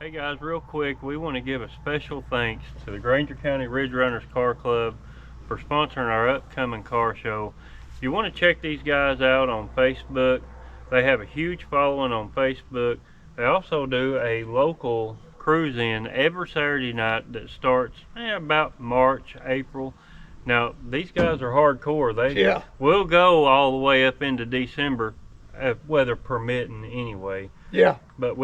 Hey guys, real quick, we want to give a special thanks to the Granger County Ridge Runners Car Club for sponsoring our upcoming car show. If you want to check these guys out on Facebook, they have a huge following on Facebook. They also do a local cruise-in every Saturday night that starts about March, April. Now, these guys are hardcore. They will go all the way up into December, weather permitting anyway. Yeah. But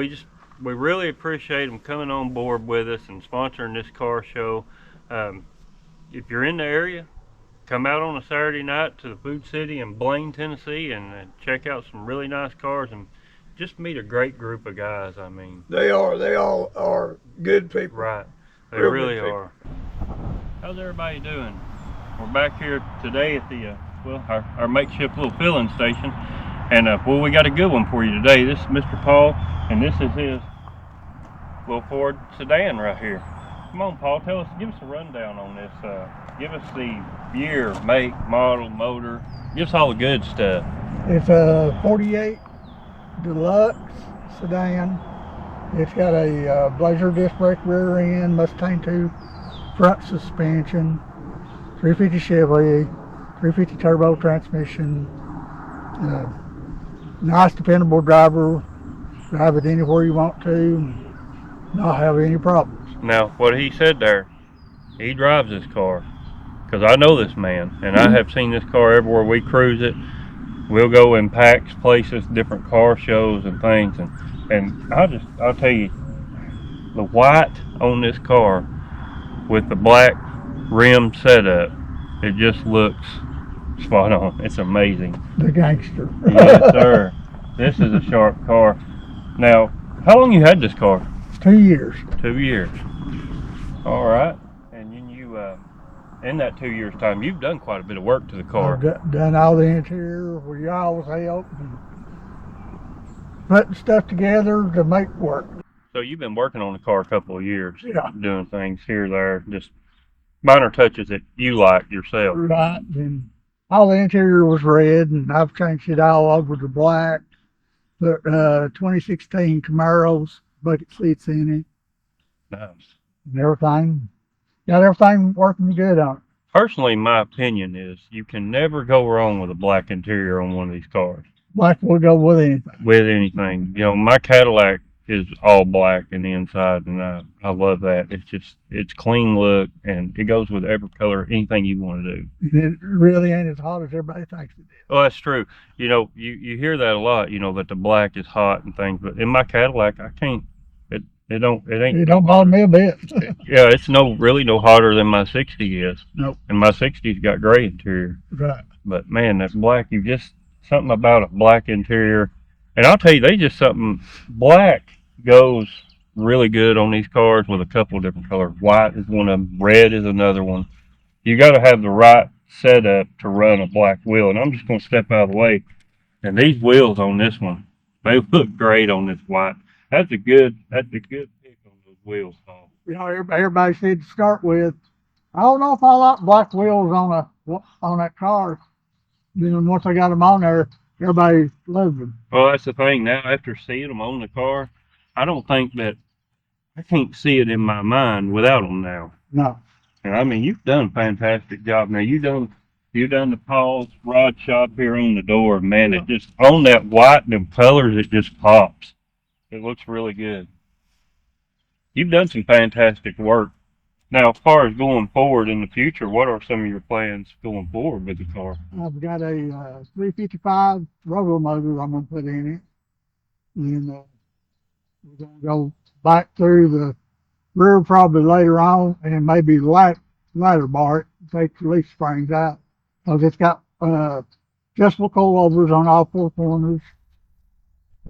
we really appreciate them coming on board with us and sponsoring this car show. If you're in the area, come out on a Saturday night to the Food City in Blaine, Tennessee, and check out some really nice cars and just meet a great group of guys. I mean, they all are good people. Right, they Real really are. How's everybody doing? We're back here today at the our makeshift little filling station, and we got a good one for you today. This is Mr. Paul, and this is his little Ford Sedan right here. Come on, Paul, give us a rundown on this. Give us the year, make, model, motor. Give us all the good stuff. It's a 48 Deluxe Sedan. It's got a Blazer disc brake rear end, Mustang II front suspension, 350 Chevy, 350 turbo transmission. Nice, dependable driver. Drive it anywhere you want to. Not have any problems. Now, what he said there, he drives this car, because I know this man, and I have seen this car everywhere we cruise it. We'll go in packs, places, different car shows and things, and I'll tell you, the white on this car with the black rim setup, it just looks spot on. It's amazing. The gangster. Yes, sir. This is a sharp car. Now, how long you had this car? 2 years. 2 years. All right. And then in that 2 years' time, you've done quite a bit of work to the car. I've done all the interior. We always help and putting stuff together to make work. So you've been working on the car a couple of years. Yeah. Doing things here, there, just minor touches that you like yourself. Right. And all the interior was red, and I've changed it all over to black. Put 2016 Camaros, bucket seats in it. Nice. And everything. Got everything working good on it. Personally, my opinion is you can never go wrong with a black interior on one of these cars. Black will go with anything. With anything. You know, my Cadillac is all black in the inside, and I love that. It's clean look, and it goes with every color, anything you want to do. And it really ain't as hot as everybody thinks it is. Well, that's true. You know, you hear that a lot, you know, that the black is hot and things, but in my Cadillac, I can't, it don't bother me a bit. Yeah, it's really no hotter than my 60 is. Nope. And my 60's got gray interior. Right. But man, that black, something about a black interior. And I'll tell you, black goes really good on these cars with a couple of different colors. White is one of them, red is another one. You got to have the right setup to run a black wheel. And I'm just going to step out of the way. And these wheels on this one, they look great on this white. That's a good pick on those wheels, Paul. You know, everybody said to start with, I don't know if I like black wheels on that car. Then once I got them on there, everybody loves them. Well, that's the thing. Now, after seeing them on the car, I can't see it in my mind without them now. No. And I mean, you've done a fantastic job. Now, you've done the Paul's Rod Shop here on the door, man. It just, on that white and them colors, it just pops. It looks really good. You've done some fantastic work. Now, as far as going forward in the future, what are some of your plans going forward with the car? I've got a 355 rotor motor I'm going to put in it. And we're going to go back through the rear probably later on, and maybe ladder bar it, take the leaf springs out. Because it's got adjustable coilovers on all four corners.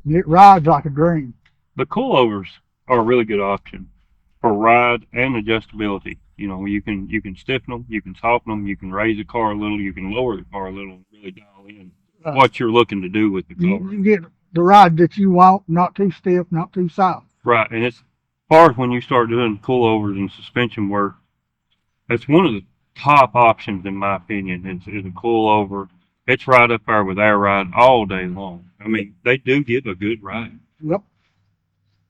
It rides like a dream. The coilovers are a really good option for ride and adjustability. You know, you can stiffen them, you can soften them, you can raise the car a little, you can lower the car a little, and really dial in what you're looking to do with the car. You get the ride that you want, not too stiff, not too soft. Right, and as far as when you start doing coilovers and suspension work, that's one of the top options in my opinion. Is a coilover. It's right up there with air ride all day long. I mean, they do give a good ride. Yep.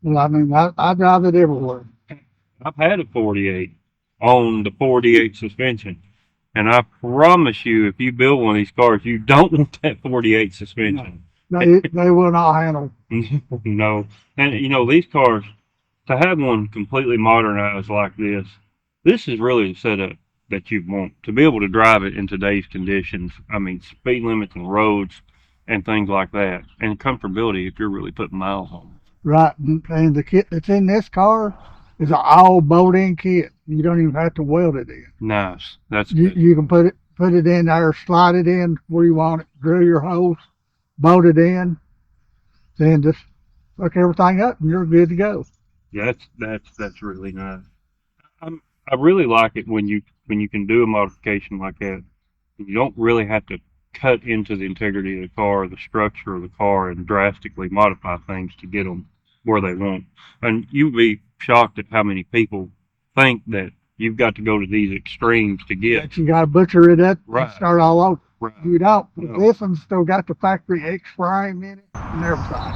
Well, I mean, I drive it everywhere. I've had a 48 on the 48 suspension. And I promise you, if you build one of these cars, you don't want that 48 suspension. They will not handle. No. And, these cars, to have one completely modernized like this is really the setup that you want to be able to drive it in today's conditions. I mean, speed limits and roads and things like that, and comfortability if you're really putting miles on it. Right, and the kit that's in this car is an all bolt-in kit. You don't even have to weld it in. Nice. That's good. You can put it in there, slide it in where you want it, drill your holes, bolt it in, then just hook everything up, and you're good to go. Yeah, that's really nice. I really like it when you can do a modification like that. You don't really have to cut into the integrity of the car, or the structure of the car, and drastically modify things to get them where they want. And you'd be shocked at how many people think that you've got to go to these extremes to get. That you got to butcher it up and start all over. Right. You don't. No. This one's still got the factory X-frame in it and everything.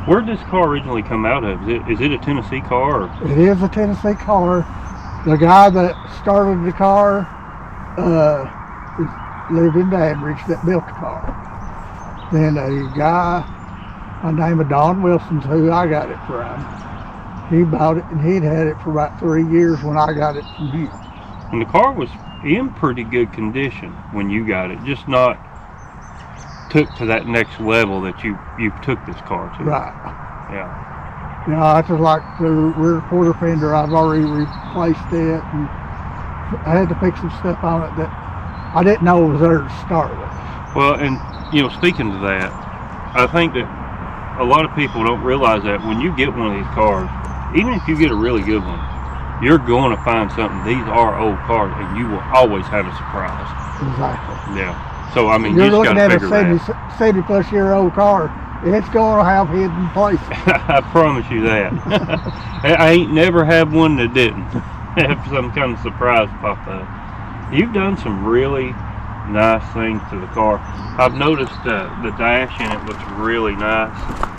Where did this car originally come out of? Is it a Tennessee car? Or? It is a Tennessee car. The guy that started the car lived in Danbridge that built the car. Then a guy by the name of Don Wilson's who I got it from. He bought it and he'd had it for about 3 years when I got it from him. And the car was in pretty good condition when you got it, just not took to that next level that you took this car to. Right. Yeah. I just like the rear quarter fender. I've already replaced it, and I had to fix some stuff on it that I didn't know was there to start with. Well, and speaking to that, I think that a lot of people don't realize that when you get one of these cars, even if you get a really good one, you're going to find something. These are old cars, and you will always have a surprise. Exactly. Yeah. So I mean, you're you just looking got to at figure a 70-plus-year-old car. It's going to have hidden places. I promise you that. I ain't never had one that didn't have some kind of surprise pop up. You've done some really nice things to the car. I've noticed the dash in it looks really nice.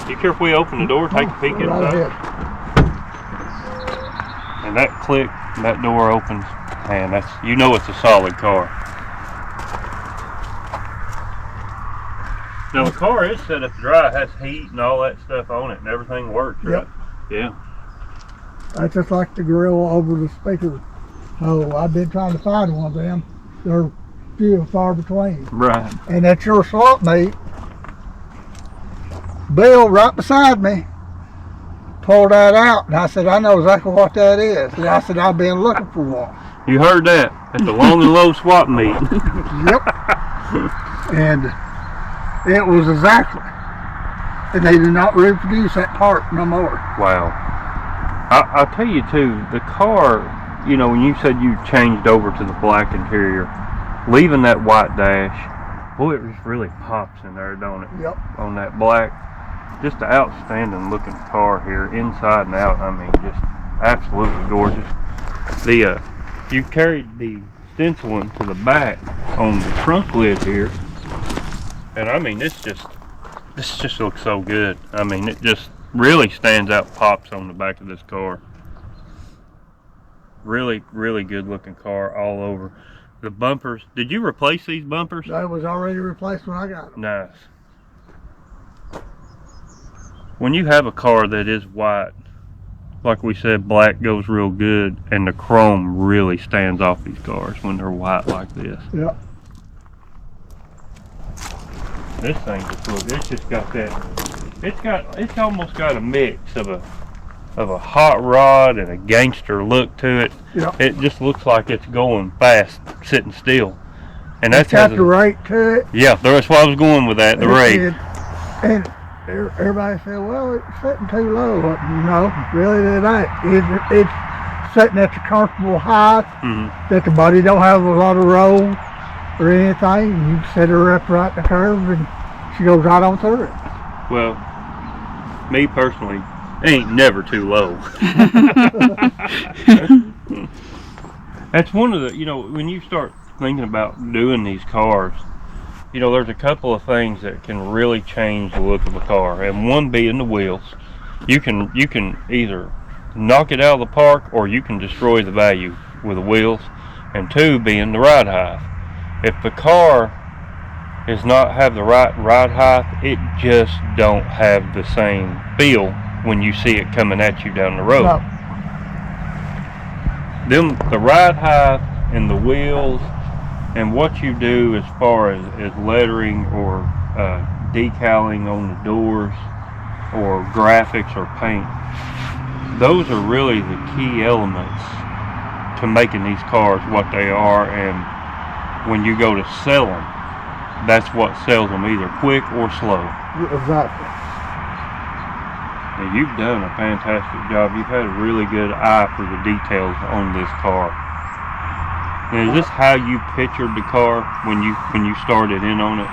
Do you care if we open the door, take a peek inside? And that click, that door opens, man, it's a solid car. Now the car is set up to dry, it has heat and all that stuff on it, and everything works, right? Yep. Yeah. That's just like the grill over the speaker. Oh, I've been trying to find one of them. They're few and far between. Right. And that's your swap meet. Bill, right beside me, pulled that out, and I said, I know exactly what that is. And I said, I've been looking for one. You heard that at the long and low swap meet. Yep. And it was exactly. And they do not reproduce that part no more. Wow. I'll tell you too, the car, when you said you changed over to the black interior, leaving that white dash, boy, it just really pops in there, don't it? Yep. On that black. Just an outstanding looking car here, inside and out. I mean, just absolutely gorgeous. You carried the stenciling to the back on the trunk lid here. And I mean, this just looks so good. I mean, it just really stands out, pops on the back of this car. Really, really good looking car all over. The bumpers, did you replace these bumpers? They was already replaced when I got them. Nice. When you have a car that is white, like we said, black goes real good, and the chrome really stands off these cars when they're white like this. Yep. This thing it's just got that, it's almost got a mix of a hot rod and a gangster look to it. Yep. It just looks like it's going fast, sitting still. And that's got the rate to it. Yeah, that's why I was going with that, the rate. And everybody said, well, it's sitting too low. No, really it ain't. It's sitting at the comfortable height, that the body don't have a lot of roll or anything. You set her up right in the curve and she goes right on through it. Well, me personally, it ain't never too low. That's one of the, when you start thinking about doing these cars, there's a couple of things that can really change the look of a car, and one being the wheels. you can either knock it out of the park or you can destroy the value with the wheels, and two being the ride height. If the car does not have the right ride height, it just don't have the same feel when you see it coming at you down the road. No. The ride height and the wheels and what you do as far as lettering or decaling on the doors or graphics or paint, those are really the key elements to making these cars what they are. And when you go to sell them, that's what sells them, either quick or slow. Exactly. And you've done a fantastic job. You've had a really good eye for the details on this car. And is this how you pictured the car when you started in on it?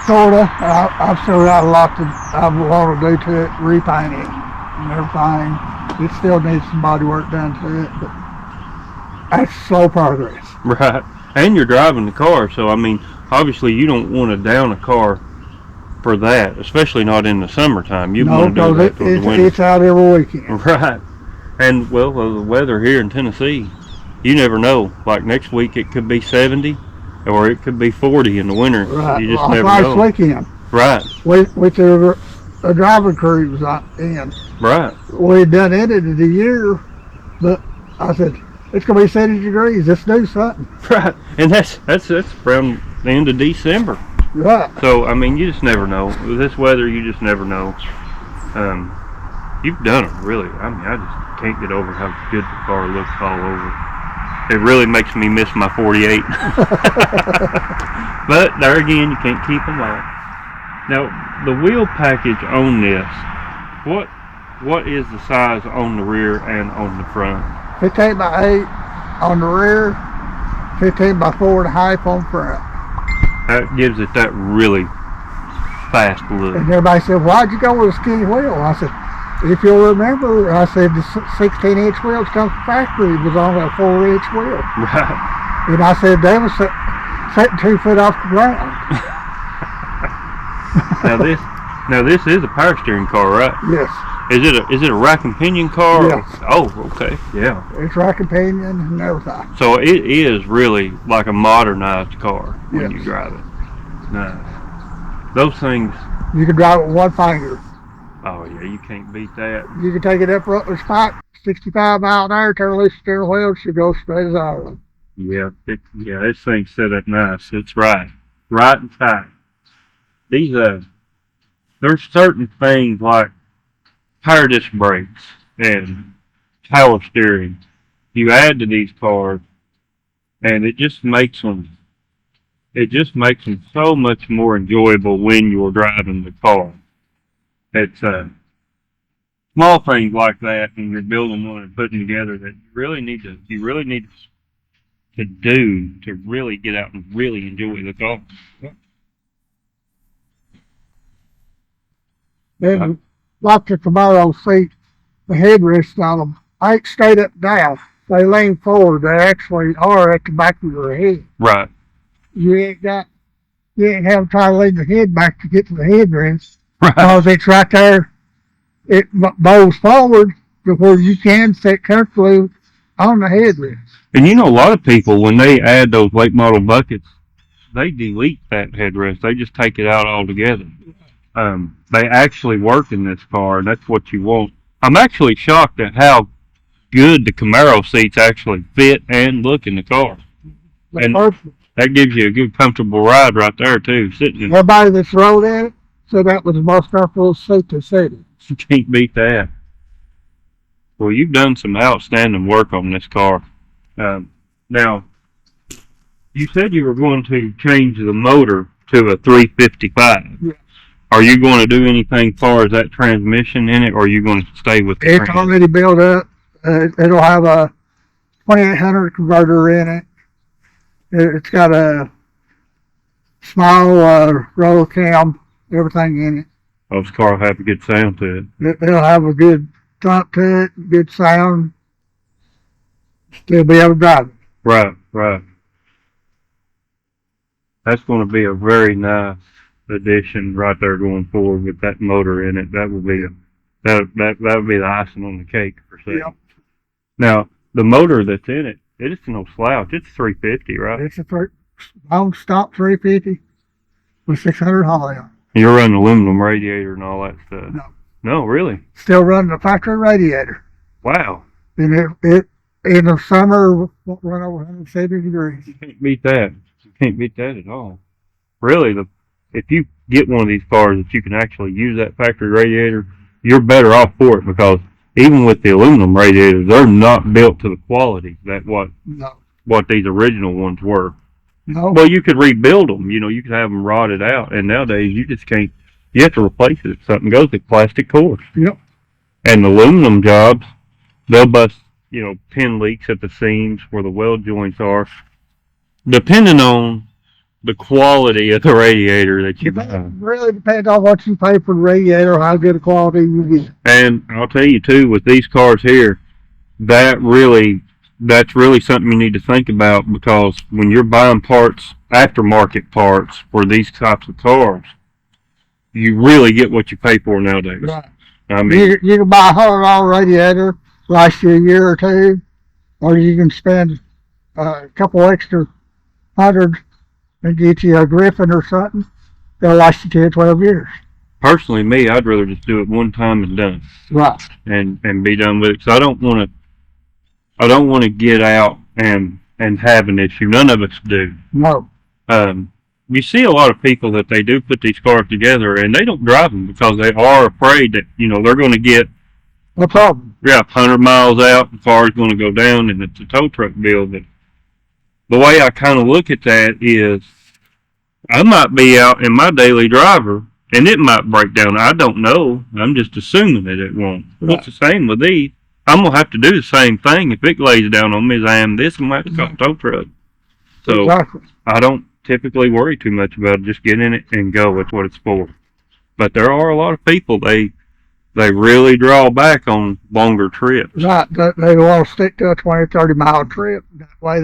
Sorta. I've still got a lot I want to do to it, repaint it and everything. It still needs some body work done to it, but that's slow progress. Right. And you're driving the car, so I mean, obviously you don't want to down a car for that, especially not in the summertime. You want to do that for the winter. It's out every weekend. Right. And well, the weather here in Tennessee, you never know. Like next week it could be 70 or it could be 40 in the winter. Right. You just never know. Last weekend. Right. We took a driving crew was in. Right. We had done it in a year, but I said, it's going to be 70 degrees. Let's do something. Right. And that's around the end of December. Right. So, I mean, you just never know. With this weather, you just never know. You've done it, really. I mean, I just can't get over how good the car looks all over. It really makes me miss my 48. But, there again, you can't keep them all. Now, the wheel package on this, what is the size on the rear and on the front? 15 by 8 on the rear, 15 by 4.5 on front. That gives it that really fast look. And everybody said, why'd you go with a skinny wheel? I said, if you'll remember, I said the 16-inch wheels come from factory. It was on a 4-inch wheel. Right. And I said, they were sitting 2 foot off the ground. Now this is a power steering car, right? Yes. Is it a rack and pinion car? Yes. Oh, okay. Yeah. It's rack and pinion and everything. So it is really like a modernized car when Yes. you drive it. Nice. Those things. You can drive it with one finger. Oh yeah, you can't beat that. You can take it up Rutledge Pike, 65 mile an hour, turn loose the steering wheel, it should go straight as Ireland. Yeah. This thing's set up nice. It's right and tight. These there's certain things like power disc brakes and power steering you add to these cars, and it just makes them so much more enjoyable when you're driving the car. It's small things like that when you're building one and putting together that you really need to do to really get out and really enjoy the car. Then, like the Camaro seat, the headrests on them ain't straight up down. They lean forward. They actually are at the back of your head. Right. You ain't having to try to lean your head back to get to the headrest. Right. Because it's right there. It bows forward to where you can sit comfortably on the headrest. And you know, a lot of people, when they add those late model buckets, they delete that headrest. They just take it out altogether. They actually work in this car, and that's what you want. I'm actually shocked at how good the Camaro seats actually fit and look in the car. That's and perfect. That gives you a good, comfortable ride right there, too. Sitting in, Everybody that's rode in it said that was the most comfortable seat to sit in. you can't beat that. Well, you've done some outstanding work on this car. Now, you said you were going to change the motor to a 355. Yeah. Are you going to do anything as far as that transmission in it, or are you going to stay with the It's already built up. It'll have a 2800 converter in it. It's got a small roller cam, everything in it. Oh, this car will have a good sound to it. It'll have a good thump to it, good sound. Still be able to drive it. Right. That's going to be a very nice edition right there going forward with that motor in it. That would be that would be the icing on the cake for sure. Yep. Now the motor that's in it, it's no slouch. It's 350, right? It's a long stop 350 with 600 Holly on it. You're running aluminum radiator and all that stuff. No. No, really? Still running the factory radiator. Wow. And it in the summer won't run over 170 degrees. You can't beat that. You can't beat that at all. Really, if you get one of these cars that you can actually use that factory radiator, you're better off for it, because even with the aluminum radiators, they're not built to the quality that what these original ones were. No. Well, you could rebuild them. You know, you could have them rotted out, and nowadays you just can't. You have to replace it if something goes with plastic cores. Yep. And the aluminum jobs, they'll bust, pin leaks at the seams where the weld joints are, depending on the quality of the radiator that you buy. It really depends on what you pay for the radiator, how good a quality you get. And I'll tell you too, with these cars here, that's really something you need to think about, because when you're buying parts, aftermarket parts for these types of cars, you really get what you pay for nowadays. Right. I mean, you can buy a $100 radiator, last you a year or two, or you can spend a couple extra hundred and get you a Griffin or something. They'll last you 10, 12 years. Personally, me, I'd rather just do it one time and done. Right. And be done with it. So I don't want to get out and have an issue. None of us do. No. You see a lot of people that they do put these cars together and they don't drive them because they are afraid that, they're going to get No problem. 100 miles out, the car's going to go down, and it's a tow truck bill. But the way I kind of look at that is, I might be out in my daily driver and it might break down. I don't know. I'm just assuming that it won't. Right. It's the same with these. I'm going to have to do the same thing. If it lays down on me as I am this, I'm going to have to call a tow truck. So exactly. I don't typically worry too much about it. Just get in it and go. That's what it's for. But there are a lot of people, they really draw back on longer trips. Right. They want to stick to a 20, 30-mile trip. That way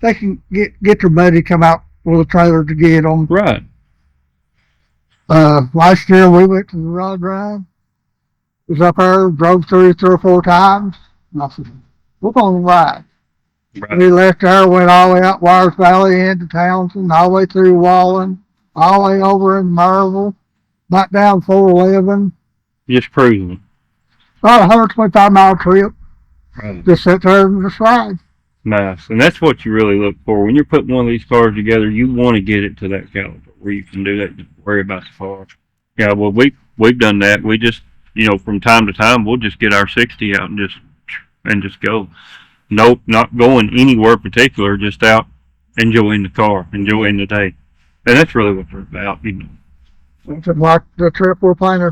they can get their buddy come out with a trailer to get them. Right. Last year we went to the rod drive. Was up there, drove through 3 or 4 times. And I said, we're going to ride. Right. We left there, went all the way out Wires Valley into Townsend, all the way through Wallen, all the way over in Maryville, back down 411. Just cruising. About a 125-mile trip. Right. Just sit there and just ride. Nice. And that's what you really look for. When you're putting one of these cars together, you want to get it to that caliber where you can do that, just worry about the car. Yeah, well, we've done that. We just, from time to time, we'll just get our 60 out and just go. Nope, not going anywhere particular, just out enjoying the car, enjoying the day. And that's really what we're about, It's like the trip we're planning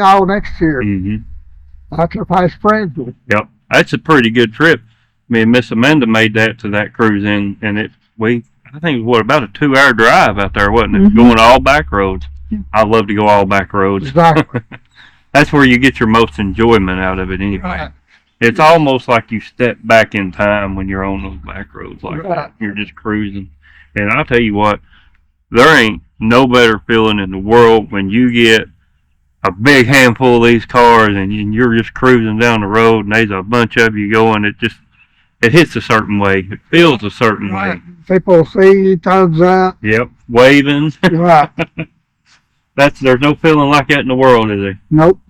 all next year. Mm-hmm. Out to Past Friendsville. Yep, that's a pretty good trip. Me and Miss Amanda made that to that cruise in, and I think it was about a 2-hour drive out there, wasn't it? Mm-hmm. Going all back roads. Yeah. I love to go all back roads. Exactly. That's where you get your most enjoyment out of it anyway. Right. It's almost like you step back in time when you're on those back roads like right. that. You're just cruising. And I'll tell you what, there ain't no better feeling in the world when you get a big handful of these cars and you're just cruising down the road and there's a bunch of you going. It hits a certain way. It feels a certain way. People see you, thumbs up. Yep, waving. Right. There's no feeling like that in the world, is there? Nope.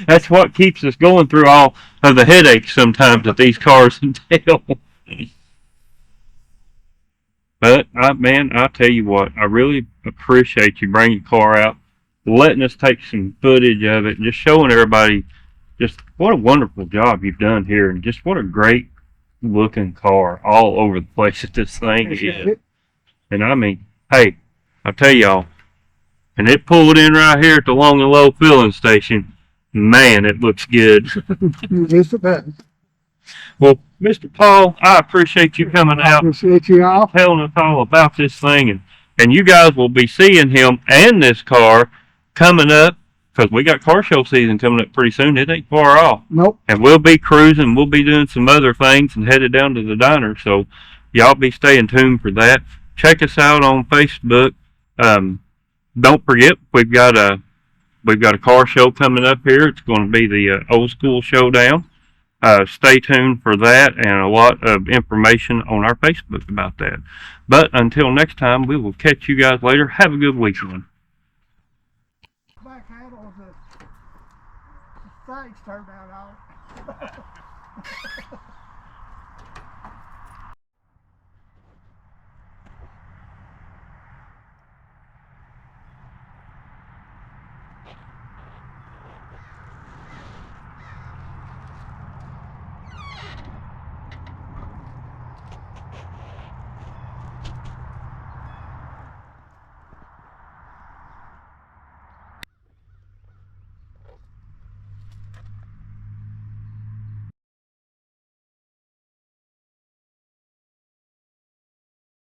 That's what keeps us going through all of the headaches sometimes that these cars entail. But, I'll tell you what, I really appreciate you bringing your car out, letting us take some footage of it, and just showing everybody just what a wonderful job you've done here, and just what a great looking car all over the place that this thing is. And hey, I'll tell y'all, and it pulled in right here at the Long and Low filling station. Man, it looks good. It's the best. Well, Mr. Paul, I appreciate you coming out. Appreciate you all. Telling us all about this thing. And you guys will be seeing him and this car coming up, because we got car show season coming up pretty soon. It ain't far off. Nope. And we'll be cruising. We'll be doing some other things and headed down to the diner. So y'all be staying tuned for that. Check us out on Facebook. don't forget, we've got a car show coming up here. It's going to be the Old School Showdown. Stay tuned for that and a lot of information on our Facebook about that. But until next time, we will catch you guys later. Have a good weekend. Back handle, the things turned out all.